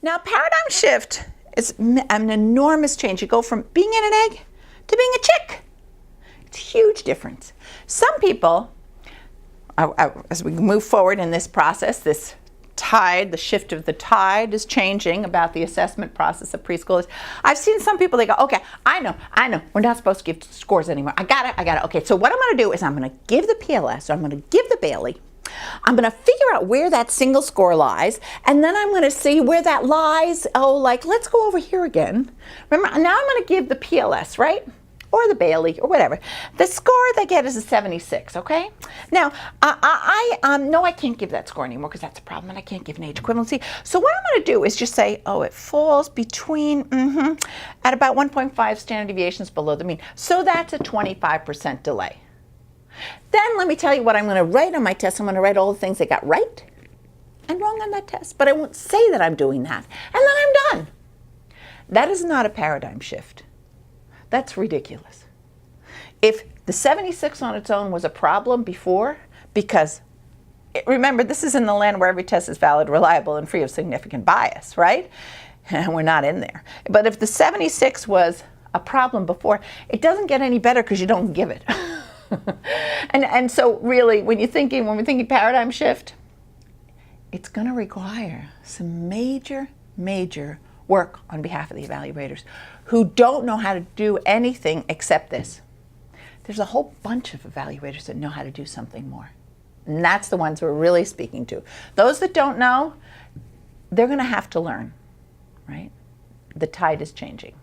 Now, paradigm shift is an enormous change. You go from being in an egg to being a chick. It's a huge difference. Some people, as we move forward in this process, this tide, the shift of the tide is changing about the assessment process of preschoolers. I've seen some people, they go, okay, I know, we're not supposed to give scores anymore. I got it. Okay, so what I'm going to do is I'm going to give the PLS, or I'm going to give the Bailey. I'm going to figure out where that single score lies, and then I'm going to see where that lies. Oh, like, let's go over here again. Remember, now I'm going to give the PLS, right? Or the Bailey, or whatever. The score they get is a 76, okay? Now, I can't give that score anymore because that's a problem, and I can't give an age equivalency. So what I'm going to do is just say, oh, it falls between, at about 1.5 standard deviations below the mean. So that's a 25% delay. Then let me tell you what I'm going to write on my test. I'm going to write all the things they got right and wrong on that test, but I won't say that I'm doing that, and then I'm done. That is not a paradigm shift. That's ridiculous. If the 76 on its own was a problem before, because remember, this is in the land where every test is valid, reliable, and free of significant bias, right? And we're not in there. But if the 76 was a problem before, it doesn't get any better because you don't give it. and so really, when we're thinking paradigm shift, it's going to require some major work on behalf of the evaluators who don't know how to do anything except this. There's a whole bunch of evaluators that know how to do something more. And that's the ones we're really speaking to. Those that don't know, they're going to have to learn, right? The tide is changing.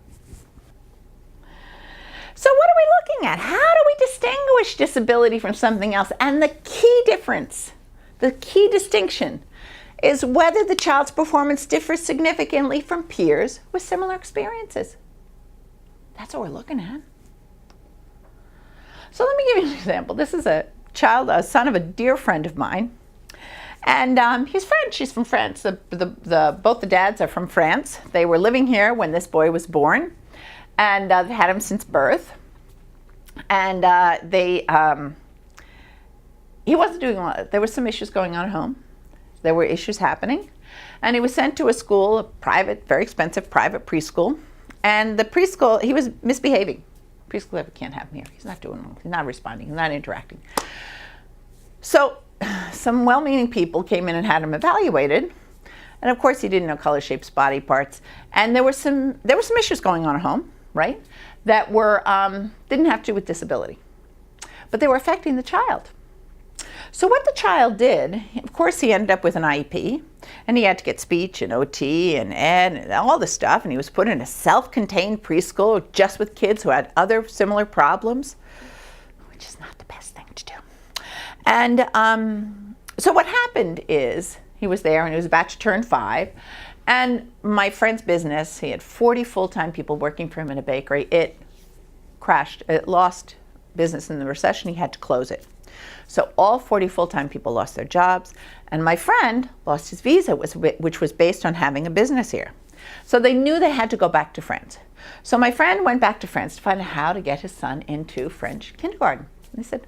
So what are we looking at? How do we distinguish disability from something else? And the key difference, the key distinction, is whether the child's performance differs significantly from peers with similar experiences. That's what we're looking at. So let me give you an example. This is a son of a dear friend of mine. And he's French. He's from France. Both the dads are from France. They were living here when this boy was born. And they had him since birth. And he wasn't doing well. There were some issues going on at home. There were issues happening. And he was sent to a school, a private, very expensive private preschool. And the preschool, he was misbehaving. Preschool can't have him here. He's not doing well. He's not responding. He's not interacting. So some well-meaning people came in and had him evaluated. And of course, he didn't know color, shapes, body parts. And there were some issues going on at home, right? That were didn't have to do with disability, but they were affecting the child. So what the child did, of course, he ended up with an IEP, and he had to get speech and OT and ed and all this stuff, and he was put in a self-contained preschool just with kids who had other similar problems, which is not the best thing to do. And so what happened is he was there, and he was about to turn 5, and my friend's business, he had 40 full-time people working for him in a bakery. It crashed. It lost business in the recession. He had to close it. So all 40 full-time people lost their jobs, and my friend lost his visa, which was based on having a business here. So they knew they had to go back to France. So my friend went back to France to find out how to get his son into French kindergarten. And they said,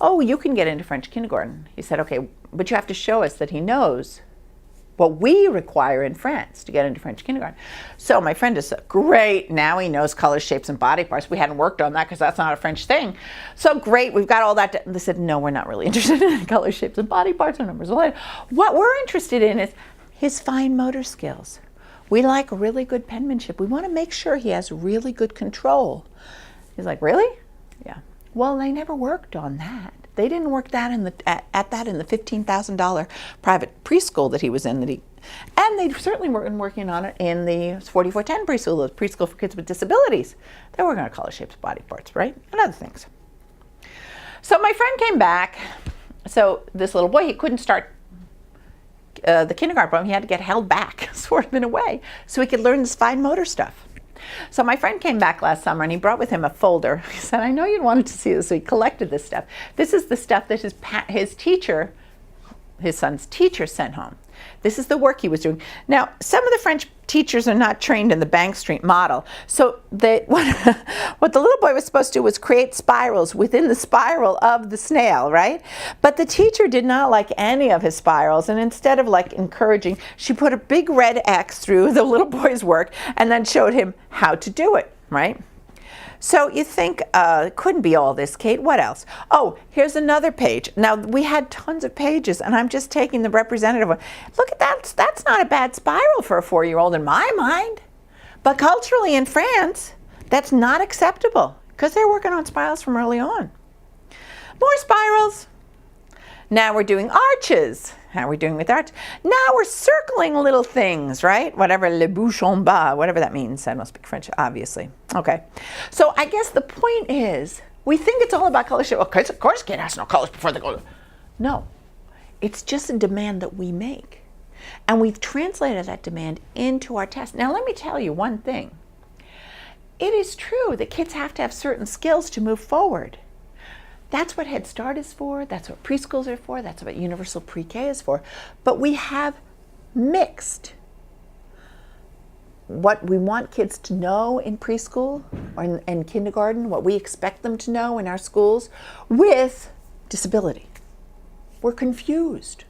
oh, you can get into French kindergarten. He said, okay, but you have to show us that he knows what we require in France to get into French kindergarten. So my friend is great. Now he knows colors, shapes, and body parts. We hadn't worked on that because that's not a French thing. So great, we've got all that. They said, no, we're not really interested in colors, shapes, and body parts or numbers. What we're interested in is his fine motor skills. We like really good penmanship. We want to make sure he has really good control. He's like, really? Yeah. Well, they never worked on that. They didn't work that in the $15,000 private preschool that he was in. And they certainly weren't working on it in the 4410 preschool, the preschool for kids with disabilities. They were going to color, shapes, body parts, right? And other things. So my friend came back. So this little boy, he couldn't start the kindergarten program. He had to get held back, sort of in a way, so he could learn this fine motor stuff. So my friend came back last summer, and he brought with him a folder. He said, I know you'd wanted to see this, so he collected this stuff. This is the stuff that his teacher, his son's teacher, sent home. This is the work he was doing. Now, some of the French teachers are not trained in the Bank Street model. So what the little boy was supposed to do was create spirals within the spiral of the snail, right? But the teacher did not like any of his spirals. And instead of like encouraging, she put a big red X through the little boy's work and then showed him how to do it, right? So you think, it couldn't be all this, Kate. What else? Oh, here's another page. Now, we had tons of pages, and I'm just taking the representative one. Look at that. That's not a bad spiral for a 4-year-old in my mind. But culturally in France, that's not acceptable because they're working on spirals from early on. More spirals. Now we're doing arches. How are we doing with arches? Now we're circling little things, right? Whatever, le bouche en bas, whatever that means. I don't speak French, obviously. Okay. So I guess the point is, we think it's all about colors. Okay, of course, kid has no colors before they go. No. It's just a demand that we make. And we've translated that demand into our test. Now, let me tell you one thing. It is true that kids have to have certain skills to move forward. That's what Head Start is for, that's what preschools are for, that's what universal pre-K is for. But we have mixed what we want kids to know in preschool or in kindergarten, what we expect them to know in our schools, with disability. We're confused.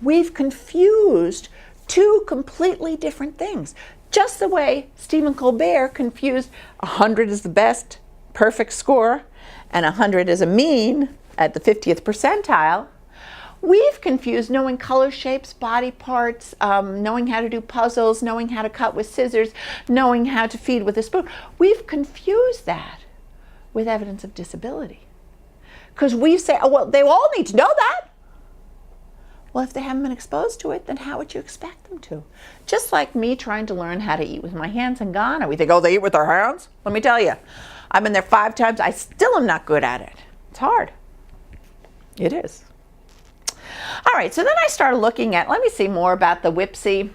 We've confused two completely different things. Just the way Stephen Colbert confused 100 is the best perfect score and 100 is a mean at the 50th percentile, we've confused knowing color, shapes, body parts, knowing how to do puzzles, knowing how to cut with scissors, knowing how to feed with a spoon. We've confused that with evidence of disability. Because we say, oh, well, they all need to know that. Well, if they haven't been exposed to it, then how would you expect them to? Just like me trying to learn how to eat with my hands in Ghana. We think, oh, they eat with their hands? Let me tell you. I've been there 5 times. I still am not good at it. It's hard. It is. All right, so then I started looking at, let me see more about the WIPSI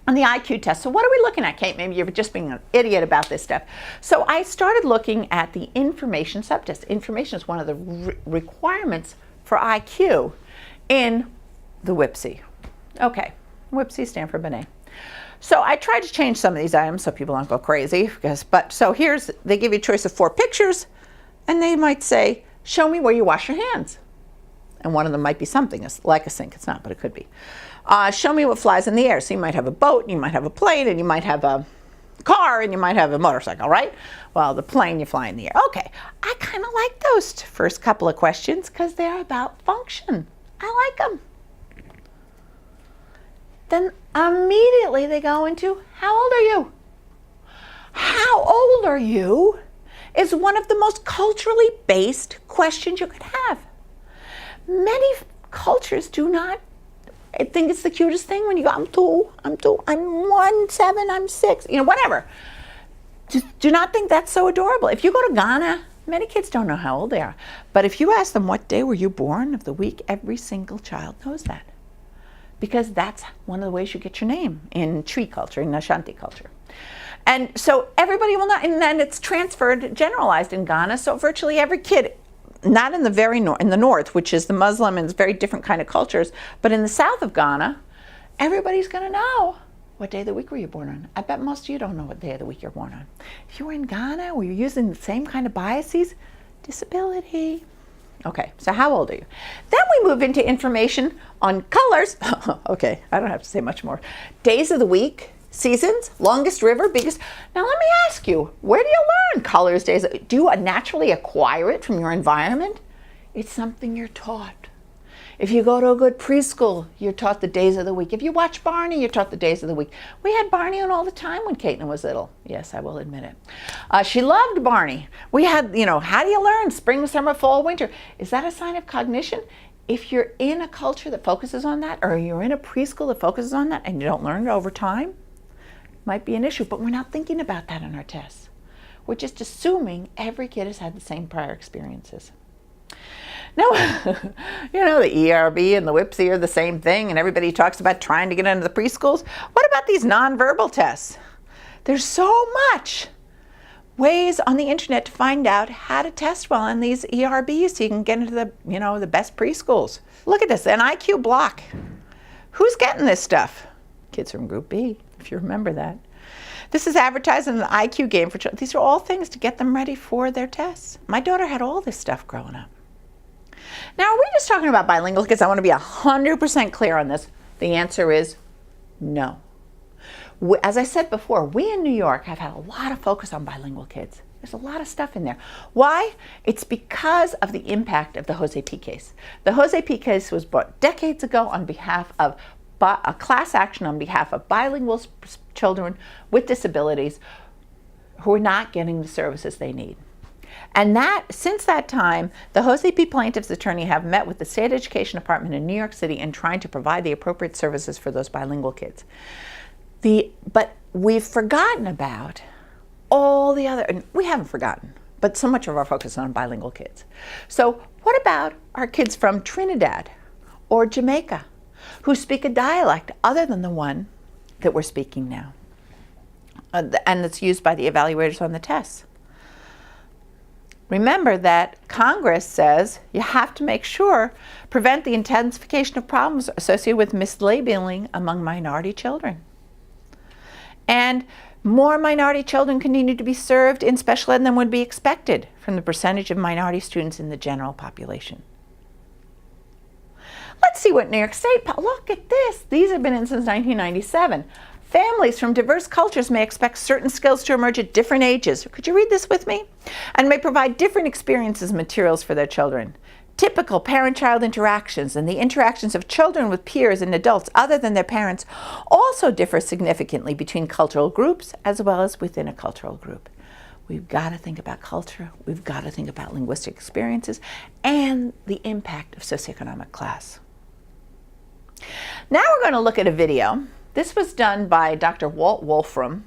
and the IQ test. So what are we looking at, Kate? Maybe you're just being an idiot about this stuff. So I started looking at the information subtest. Information is one of the requirements for IQ in the WIPSI. Okay, WIPSI stand for Binet. So I tried to change some of these items so people don't go crazy. So they give you a choice of 4 pictures, and they might say, show me where you wash your hands. And one of them might be something like a sink. It's not, but it could be. Show me what flies in the air. So you might have a boat, and you might have a plane, and you might have a car, and you might have a motorcycle, right? Well, the plane, you fly in the air. Okay, I kind of like those first couple of questions because they're about function. I like them. Then immediately they go into, how old are you? How old are you is one of the most culturally based questions you could have. Many cultures do not think it's the cutest thing when you go, I'm 2, I'm 1, 7, I'm 6, whatever. Do not think that's so adorable. If you go to Ghana, many kids don't know how old they are. But if you ask them, what day were you born of the week, every single child knows that. Because that's one of the ways you get your name in Tree culture, in Ashanti culture. And so everybody will know, and then it's transferred, generalized in Ghana, so virtually every kid, not in the in the north, which is the Muslim and it's very different kind of cultures, but in the south of Ghana, everybody's gonna know what day of the week were you born on. I bet most of you don't know what day of the week you're born on. If you were in Ghana, were you using the same kind of biases? Disability. Okay, so how old are you? Then we move into information on colors. Okay, I don't have to say much more. Days of the week, seasons, longest river, biggest. Now let me ask you, where do you learn colors, days? Do you naturally acquire it from your environment? It's something you're taught. If you go to a good preschool, you're taught the days of the week. If you watch Barney, you're taught the days of the week. We had Barney on all the time when Caitlin was little. Yes, I will admit it. She loved Barney. We had, how do you learn? Spring, summer, fall, winter. Is that a sign of cognition? If you're in a culture that focuses on that, or you're in a preschool that focuses on that, and you don't learn it over time, might be an issue. But we're not thinking about that in our tests. We're just assuming every kid has had the same prior experiences. No, the ERB and the WIPSI are the same thing, and everybody talks about trying to get into the preschools. What about these nonverbal tests? There's so much ways on the internet to find out how to test well on these ERBs so you can get into the, the best preschools. Look at this, an IQ block. Who's getting this stuff? Kids from Group B, if you remember that. This is advertised in the IQ game for children. These are all things to get them ready for their tests. My daughter had all this stuff growing up. Now, are we just talking about bilingual kids? I want to be 100% clear on this. The answer is no. As I said before, we in New York have had a lot of focus on bilingual kids. There's a lot of stuff in there. Why? It's because of the impact of the Jose P. case. The Jose P. case was brought decades ago on behalf of a class action on behalf of bilingual children with disabilities who are not getting the services they need. And since that time, the Jose P. plaintiff's attorney have met with the State Education Department in New York City in trying to provide the appropriate services for those bilingual kids. But we've forgotten about all the other, and we haven't forgotten, but so much of our focus is on bilingual kids. So what about our kids from Trinidad or Jamaica who speak a dialect other than the one that we're speaking now, and that's used by the evaluators on the tests? Remember that Congress says you have to make sure, prevent the intensification of problems associated with mislabeling among minority children. And more minority children continue to be served in special ed than would be expected from the percentage of minority students in the general population. Let's see what New York State, look at this. These have been in since 1997. Families from diverse cultures may expect certain skills to emerge at different ages. Could you read this with me? And may provide different experiences and materials for their children. Typical parent-child interactions and the interactions of children with peers and adults other than their parents also differ significantly between cultural groups as well as within a cultural group. We've got to think about culture, we've got to think about linguistic experiences and the impact of socioeconomic class. Now we're going to look at a video. This was done by Dr. Walt Wolfram.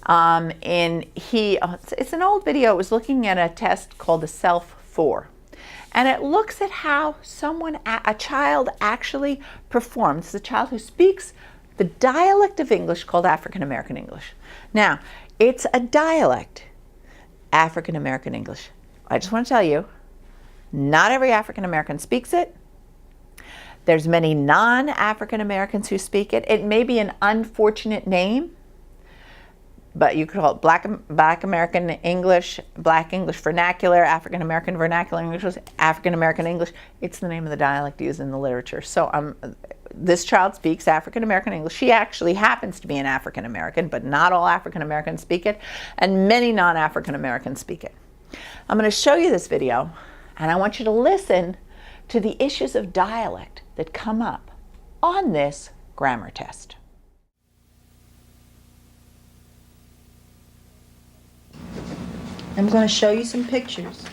It's an old video. It was looking at a test called the Self-4. And it looks at how a child actually performs. It's a child who speaks the dialect of English called African American English. Now, it's a dialect, African American English. I just want to tell you, not every African American speaks it. There's many non-African Americans who speak it. It may be an unfortunate name, but you could call it Black American English, Black English Vernacular, African American Vernacular English, African American English. It's the name of the dialect used in the literature. So this child speaks African American English. She actually happens to be an African American, but not all African Americans speak it, and many non-African Americans speak it. I'm going to show you this video, and I want you to listen to the issues of dialect that come up on this grammar test. I'm going to show you some pictures,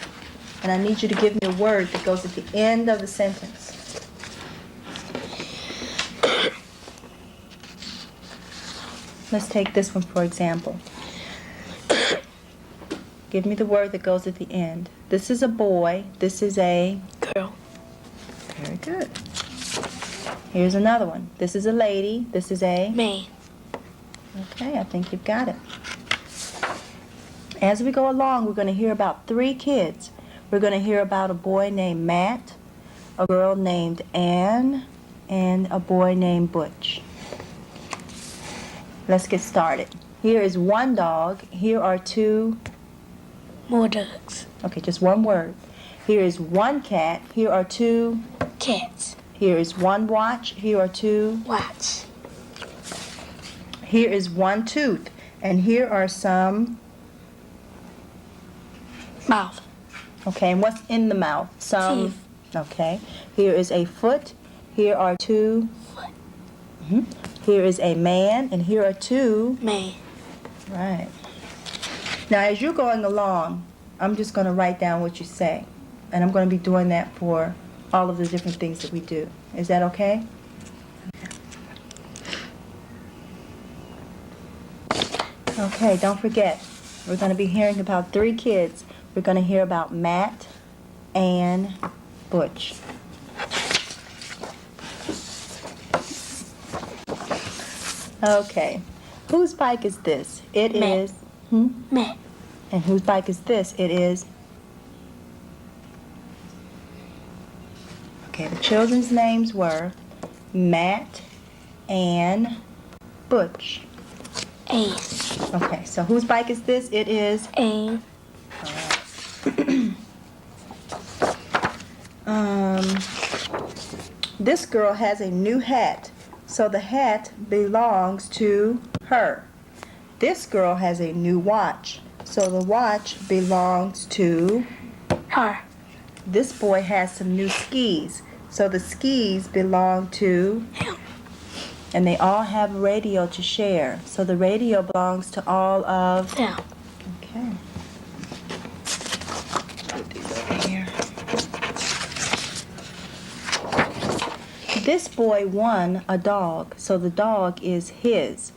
and I need you to give me a word that goes at the end of the sentence. Let's take this one for example. Give me the word that goes at the end. This is a boy. This is a girl. Very good. Here's another one. This is a lady. This is a man. Okay, I think you've got it. As we go along, we're going to hear about 3 kids. We're going to hear about a boy named Matt, a girl named Anne, and a boy named Butch. Let's get started. Here is 1 dog. Here are 2. More dogs. Okay, just 1 word. Here is 1 cat. Here are 2 cats. Here is 1 watch. Here are 2 watch. Here is 1 tooth. And here are some mouth. Okay, and what's in the mouth? Some teeth. Okay. Here is a foot. Here are 2 foot. Here is a man, and here are 2 man. Right. Now, as you're going along, I'm just going to write down what you say, and I'm going to be doing that for all of the different things that we do. Is that okay? Okay, don't forget, we're going to be hearing about 3 kids. We're going to hear about Matt, Anne, Butch. Okay, whose bike is this? It Matt. is... Matt. And whose bike is this? It is... Okay, the children's names were Matt and Butch. A. Okay, so whose bike is this? It is. A. This girl has a new hat, so the hat belongs to her. This girl has a new watch, so the watch belongs to. Her. This boy has some new skis, so the skis belong to. Him. And they all have a radio to share, so the radio belongs to all of. Them. Okay. Put these over here. This boy won a dog, so the dog is his.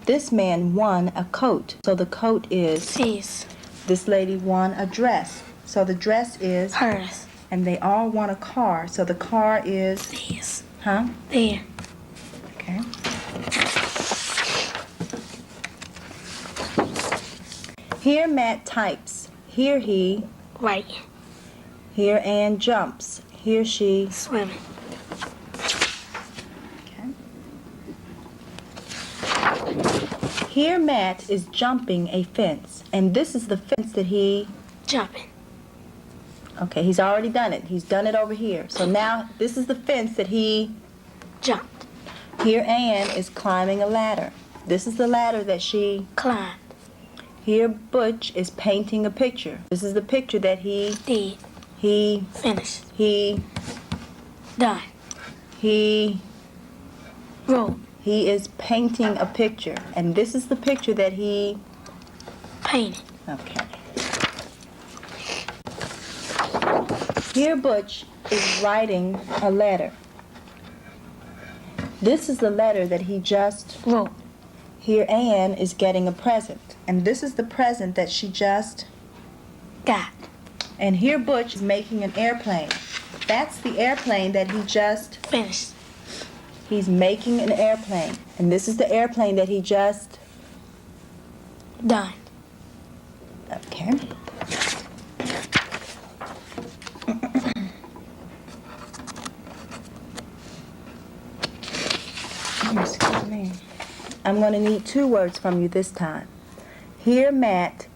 This man won a coat, so the coat is. His. This lady won a dress, so the dress is. Hers. And they all won a car, so the car is. His. Huh? There. Okay. Here Matt types. Here he. Right. Here Ann jumps. Here she. Swimming. Here Matt is jumping a fence, and this is the fence that he. Jumping. Okay, he's already done it. He's done it over here. So now this is the fence that he. Jumped. Here Ann is climbing a ladder. This is the ladder that she. Climbed. Here Butch is painting a picture. This is the picture that he. Did. He. Finished. He. Done. He. Wrote. He is painting a picture, and this is the picture that he. Painted. Okay. Here Butch is writing a letter. This is the letter that he just. Wrote. Here Ann is getting a present, and this is the present that she just. Got. And here Butch is making an airplane. That's the airplane that he just. Finished. He's making an airplane, and this is the airplane that he just. Done. Okay. Excuse me. I'm going to need 2 words from you this time. Here Matt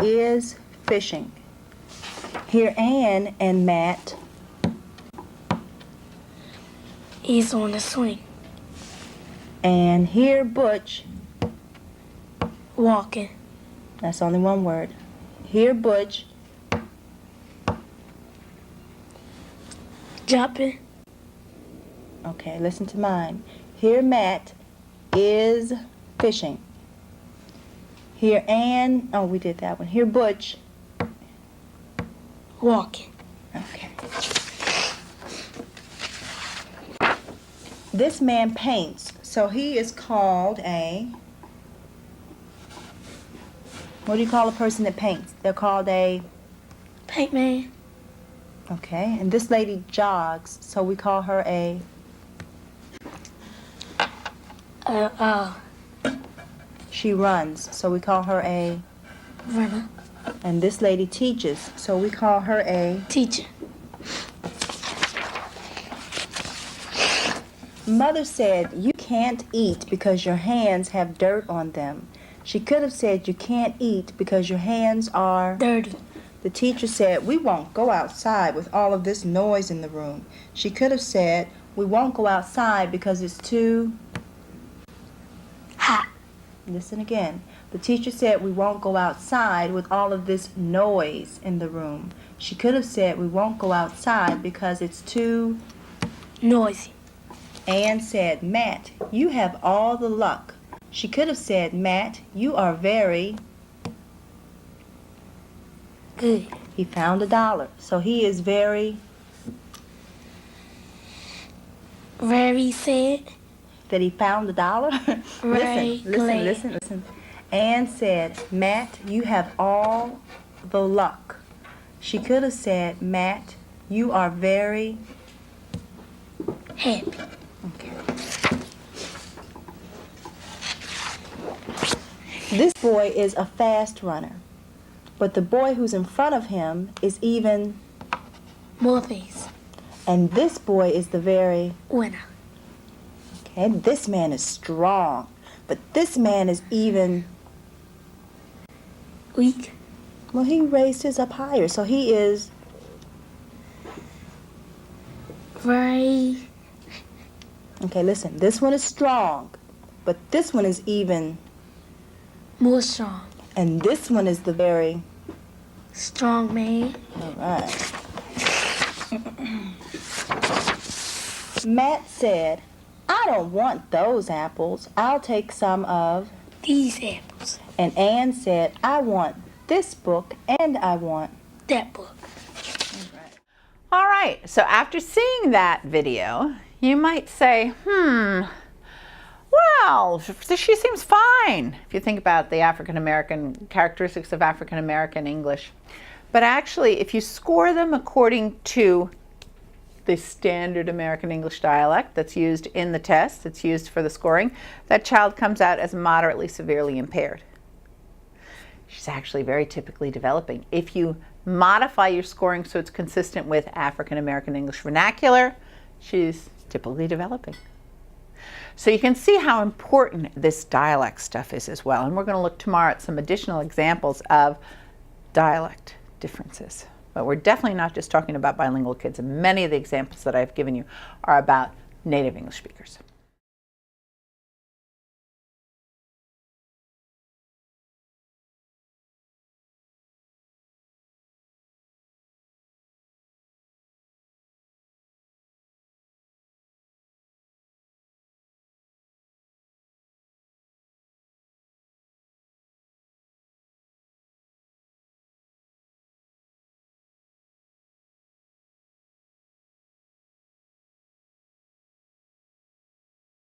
is fishing. Here Ann and Matt. Is on the swing. And here Butch. Walking. That's only 1 word. Here Butch. Jumping. Okay, listen to mine. Here Matt is fishing. Here Ann. Oh, we did that one. Here Butch. Walking. Okay. This man paints, so he is called a. What do you call a person that paints? They're called a. Paint man. Okay, and this lady jogs, so we call her a. She runs, so we call her a. Runner. And this lady teaches, so we call her a. Teacher. Mother said, you can't eat because your hands have dirt on them. She could have said, you can't eat because your hands are. Dirty. The teacher said, we won't go outside with all of this noise in the room. She could have said, we won't go outside because it's too. Hot. Listen again. The teacher said, we won't go outside with all of this noise in the room. She could have said, we won't go outside because it's too. Noisy. Ann said, Matt, you have all the luck. She could have said, Matt, you are very. Good. He found $1, so he is very. Very sad. That he found $1? Very glad. Listen. Ann said, Matt, you have all the luck. She could have said, Matt, you are very. Happy. Okay. This boy is a fast runner, but the boy who's in front of him is even. More face. And this boy is the very. Winner. Okay. And this man is strong, but this man is even, Weak. well, he raised his up higher, so he is, Very. okay, listen, this one is strong, but this one is even, More strong. and this one is the very, Strong man. all right. Matt said, I don't want those apples. I'll take some of. These apples. And Anne said, I want this book and I want. That book. All right, so after seeing that video, you might say, well, she seems fine, if you think about the African-American characteristics of African-American English. But actually, if you score them according to the standard American English dialect that's used in the test, that's used for the scoring, that child comes out as moderately severely impaired. She's actually very typically developing. If you modify your scoring so it's consistent with African American English vernacular, she's typically developing. So you can see how important this dialect stuff is as well. And we're going to look tomorrow at some additional examples of dialect differences. But we're definitely not just talking about bilingual kids. And many of the examples that I've given you are about native English speakers.